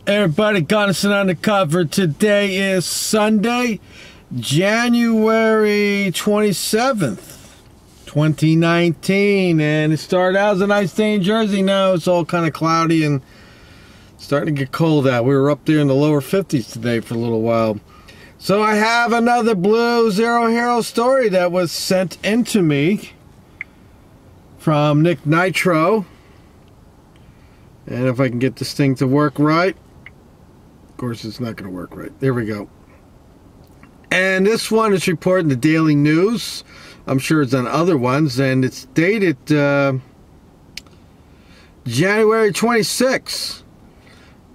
Everybody, Gunnison on the cover. Today is Sunday, January 27th, 2019. And it started out as a nice day in Jersey. Now it's all kind of cloudy and starting to get cold out. We were up there in the lower 50s today for a little while. So I have another Blue Zero Hero story that was sent into me from Nick Nitro. And if I can get this thing to work right. Of course, it's not going to work right. There we go. And this one is reported in the Daily News. I'm sure it's on other ones. And it's dated January 26th.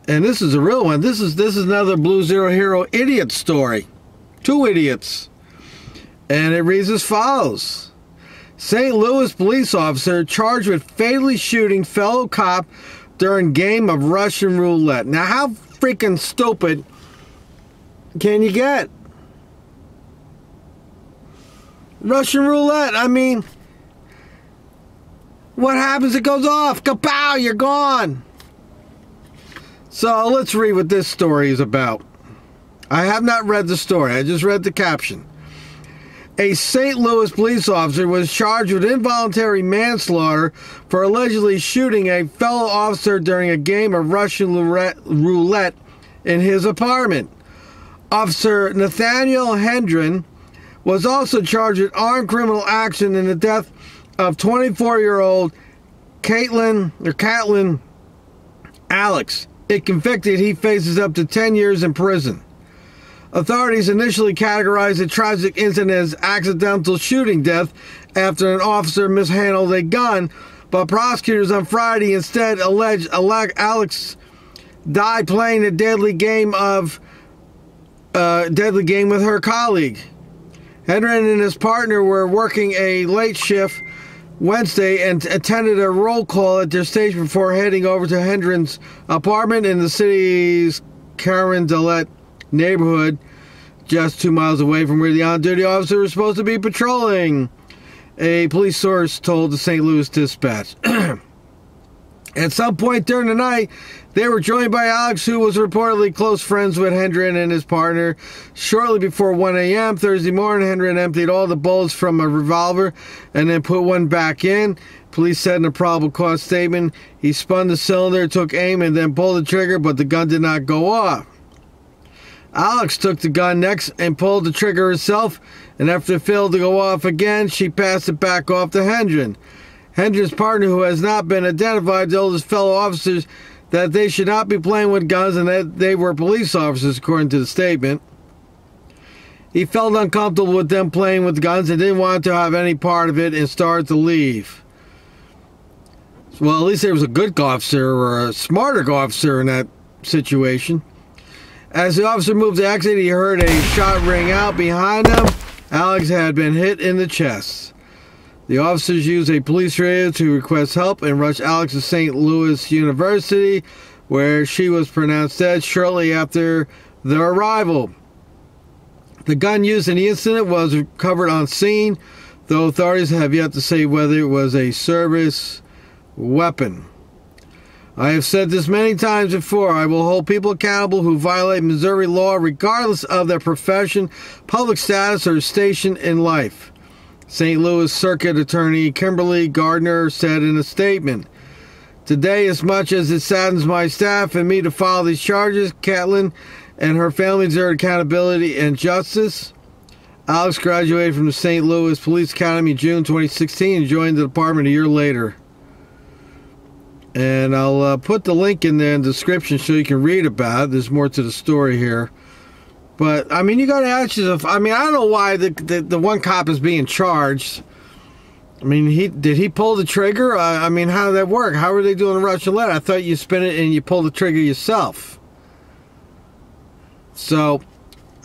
And this is a real one. This is another Blue Zero Hero idiot story. Two idiots. And it reads as follows. St. Louis police officer charged with fatally shooting fellow cop during game of Russian roulette. Now, how freaking stupid can you get? Russian roulette, I mean, what happens? It goes off. Kapow, you're gone. So let's read what this story is about. I have not read the story. I just read the caption. A St. Louis police officer was charged with involuntary manslaughter for allegedly shooting a fellow officer during a game of Russian roulette in his apartment. Officer Nathaniel Hendren was also charged with armed criminal action in the death of 24-year-old Caitlin Alex. If convicted, he faces up to 10 years in prison. Authorities initially categorized the tragic incident as accidental shooting death after an officer mishandled a gun, but prosecutors on Friday instead alleged Alex died playing a deadly game with her colleague. Hendren and his partner were working a late shift Wednesday and attended a roll call at their station before heading over to Hendren's apartment in the city's Carondelet neighborhood, just 2 miles away from where the on-duty officer was supposed to be patrolling, a police source told the St. Louis Dispatch. At some point during the night, they were joined by Alex, who was reportedly close friends with Hendren and his partner. Shortly before 1 a.m. Thursday morning, Hendren emptied all the bullets from a revolver and then put one back in. Police said in a probable cause statement, he spun the cylinder, took aim, and then pulled the trigger, but the gun did not go off. Alex took the gun next and pulled the trigger herself, and after it failed to go off again, she passed it back off to Hendren. Hendren's partner, who has not been identified, told his fellow officers that they should not be playing with guns and that they were police officers, according to the statement. He felt uncomfortable with them playing with guns and didn't want to have any part of it and started to leave. Well, at least there was a good officer or a smarter officer in that situation. As the officer moved to exit, he heard a shot ring out behind him. Alex had been hit in the chest. The officers used a police radio to request help and rushed Alex to St. Louis University, where she was pronounced dead shortly after their arrival. The gun used in the incident was recovered on scene, though authorities have yet to say whether it was a service weapon. I have said this many times before. I will hold people accountable who violate Missouri law regardless of their profession, public status, or station in life. St. Louis Circuit Attorney Kimberly Gardner said in a statement, "Today, as much as it saddens my staff and me to file these charges, Caitlin and her family deserve accountability and justice." Alex graduated from the St. Louis Police Academy in June 2016 and joined the department a year later. And I'll put the link in there in the description so you can read about it. There's more to the story here. But, I mean, you got to ask yourself, I mean, I don't know why the one cop is being charged. I mean, did he pull the trigger? I mean, how did that work? How were they doing the Russian roulette? I thought you spin it and you pull the trigger yourself. So,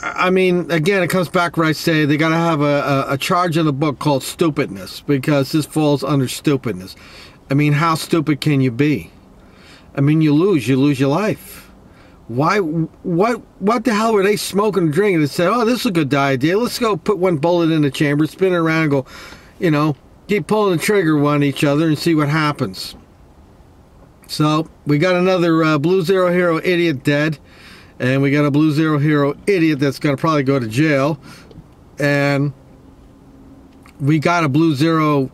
I mean, again, it comes back where I say they got to have a charge in the book called stupidness, because this falls under stupidness. I mean, how stupid can you be? I mean, you lose your life. Why? What the hell were they smoking and drinking and say, oh, this is a good idea. Let's go put one bullet in the chamber, spin it around and go, you know, keep pulling the trigger on each other and see what happens. So we got another Blue Zero Hero idiot dead, and we got a Blue Zero Hero idiot that's going to probably go to jail, and we got a Blue Zero,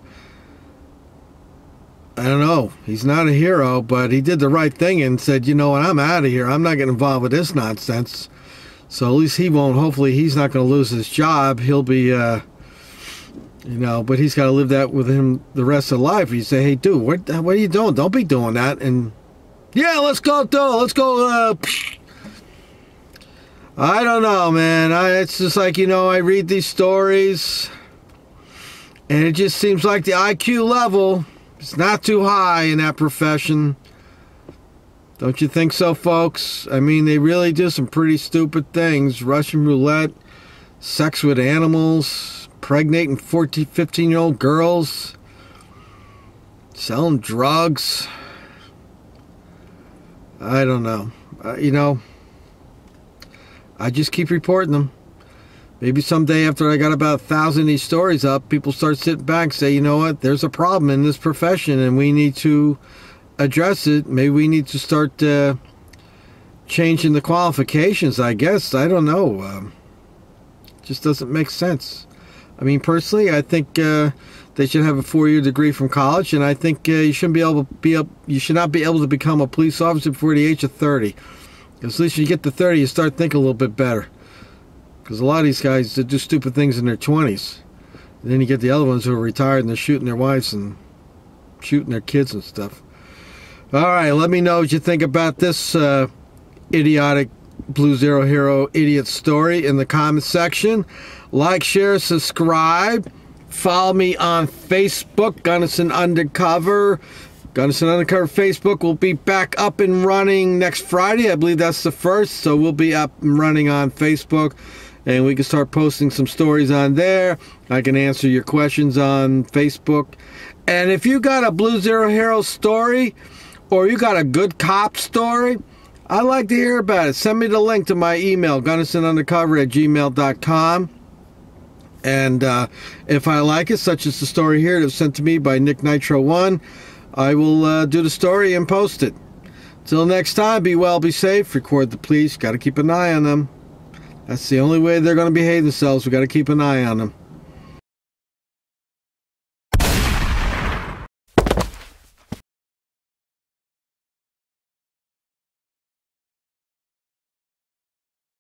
I don't know, he's not a hero, but he did the right thing and said, you know what, I'm out of here. I'm not getting involved with this nonsense. So at least he won't. Hopefully he's not going to lose his job. He'll be, you know, but he's got to live that with him the rest of life. You say, hey, dude, what are you doing? Don't be doing that. And yeah, let's go, let's go. I don't know, man. It's just like, you know, I read these stories, and it just seems like the IQ level is not too high in that profession. Don't you think so, folks? I mean, they really do some pretty stupid things. Russian roulette, sex with animals, impregnating 14, 15-year-old girls, selling drugs. I don't know. You know, I just keep reporting them. Maybe someday after I got about 1,000 of these stories up, people start sitting back and say, you know what, there's a problem in this profession and we need to address it. Maybe we need to start changing the qualifications, I guess. I don't know. It just doesn't make sense. I mean, personally, I think they should have a 4-year degree from college, and I think you shouldn't be able to you should not be able to become a police officer before the age of 30. Because at least when you get to 30, you start thinking a little bit better. Because a lot of these guys do stupid things in their 20s. And then you get the other ones who are retired and they're shooting their wives and shooting their kids and stuff. All right, let me know what you think about this idiotic Blue Zero Hero idiot story in the comment section. Like, share, subscribe. Follow me on Facebook, Gunnison Undercover. Gunnison Undercover Facebook will be back up and running next Friday. I believe that's the 1st, so we'll be up and running on Facebook. And we can start posting some stories on there. I can answer your questions on Facebook. And if you got a Blue Zero Hero story, or you got a good cop story, I'd like to hear about it. Send me the link to my email, GunnisonUndercover@gmail.com. And if I like it, such as the story here that was sent to me by Nick Nitro 1, I will do the story and post it. Till next time, be well, be safe, record the police. Got to keep an eye on them. That's the only way they're going to behave themselves. We got to keep an eye on them.